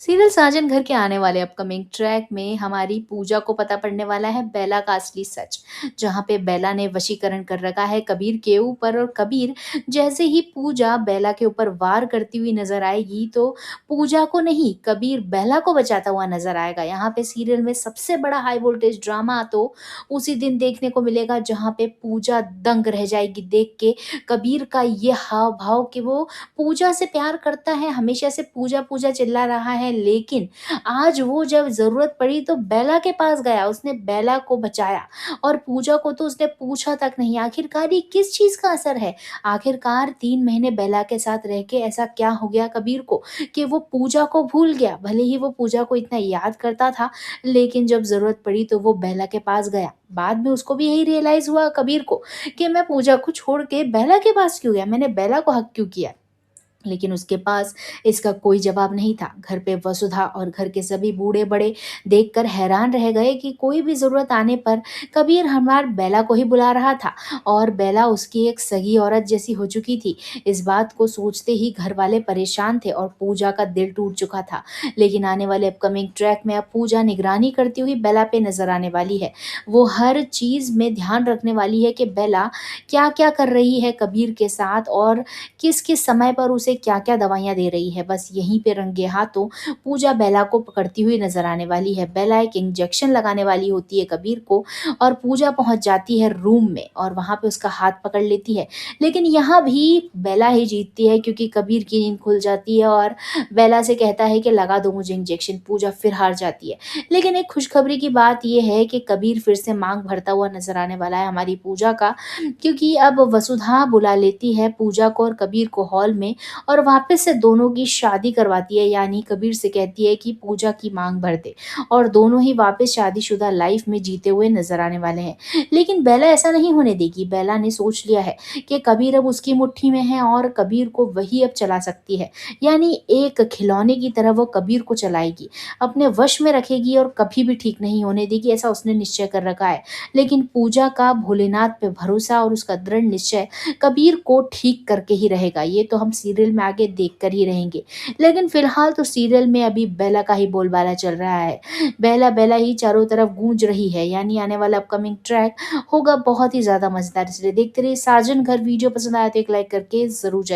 Serial साजन घर के आने वाले अपकमिंग ट्रैक में हमारी पूजा को पता पड़ने वाला है बेला का असली सच। जहाँ पे बेला ने वशीकरण कर रखा है कबीर के ऊपर, और कबीर जैसे ही पूजा बेला के ऊपर वार करती हुई नजर आएगी तो पूजा को नहीं, कबीर बेला को बचाता हुआ नजर आएगा। यहाँ पे सीरियल में सबसे बड़ा हाई वोल्टेज ड्रामा तो उसी दिन देखने को मिलेगा, जहाँ पे पूजा दंग रह जाएगी देख के कबीर का ये हाव भाव कि वो पूजा से प्यार करता है, हमेशा से पूजा पूजा चिल्ला रहा है, लेकिन आज वो जब ज़रूरत पड़ी तो बेला के पास गया, उसने बेला को बचाया। और पूजा को तो उसने पूछा तक नहीं। आखिरकार ये किस चीज़ का असर है? आखिरकार 3 महीने बेला के साथ रह के ऐसा क्या हो गया कबीर को कि वो पूजा को भूल गया? भले ही वो पूजा को इतना याद करता था, लेकिन जब ज़रूरत पड़ी तो वो बेला के पास गया। बाद में उसको भी यही रियलाइज़ हुआ कबीर को कि मैं पूजा को छोड़ के बेला के पास क्यों गया? मैंने बेला को हक क्यों किया? लेकिन उसके पास इसका कोई जवाब नहीं था। घर पे वसुधा और घर के सभी बूढ़े-बड़े देखकर हैरान रह गए कि कोई भी ज़रूरत आने पर कबीर हमार बेला को ही बुला रहा था, और बेला उसकी एक सगी औरत जैसी हो चुकी थी। इस बात को सोचते ही घर वाले परेशान थे और पूजा का दिल टूट चुका था। लेकिन आने वाले अपकमिंग ट्रैक में अब पूजा निगरानी करती हुई बेला पे नज़र आने वाली है। वो हर चीज़ में ध्यान रखने वाली है कि बेला क्या-क्या कर रही है कबीर के साथ, और किस-किस समय पर उसे क्या-क्या दवाइयाँ दे रही है। बस यहीं पे रंगे हाथों पूजा बेला को पकड़ती हुई नज़र आने वाली है। बेला एक इंजेक्शन लगाने वाली होती है कबीर को, और पूजा पहुँच जाती है रूम में और वहाँ पे उसका हाथ पकड़ लेती है। लेकिन यहाँ भी बेला ही जीतती है, क्योंकि कबीर की नींद खुल जाती है और बेला से कहता है कि लगा दो मुझे इंजेक्शन। पूजा फिर हार जाती है। लेकिन एक खुशखबरी की बात ये है कि कबीर फिर से माँग भरता हुआ नज़र आने वाला है हमारी पूजा का, क्योंकि अब वसुधा बुला लेती है पूजा को और कबीर को हॉल में, और वापस से दोनों की शादी करवाती है। यानी कबीर से कहती है कि पूजा की मांग भर दे, और दोनों ही वापस शादीशुदा लाइफ में जीते हुए नजर आने वाले हैं। लेकिन बेला ऐसा नहीं होने देगी। बेला ने सोच लिया है कि कबीर अब उसकी मुट्ठी में है और कबीर को वही अब चला सकती है। यानी एक खिलौने की तरह वो कबीर को चलाएगी, अपने वश में रखेगी और कभी भी ठीक नहीं होने देगी, ऐसा उसने निश्चय कर रखा है। लेकिन पूजा का भोलेनाथ पे भरोसा और उसका दृढ़ निश्चय कबीर को ठीक करके ही रहेगा। ये तो हम सीरियल में आगे देख कर ही रहेंगे। लेकिन फ़िलहाल तो सीरियल में अभी बेला का ही बोलबाला चल रहा है। बेला, बेला ही चारों तरफ गूंज रही है। यानी आने वाला अपकमिंग ट्रैक होगा बहुत ही ज़्यादा मज़ेदार। इसलिए देखते रहिए साजन घर। वीडियो पसंद आया तो एक लाइक करके ज़रूर जाइए।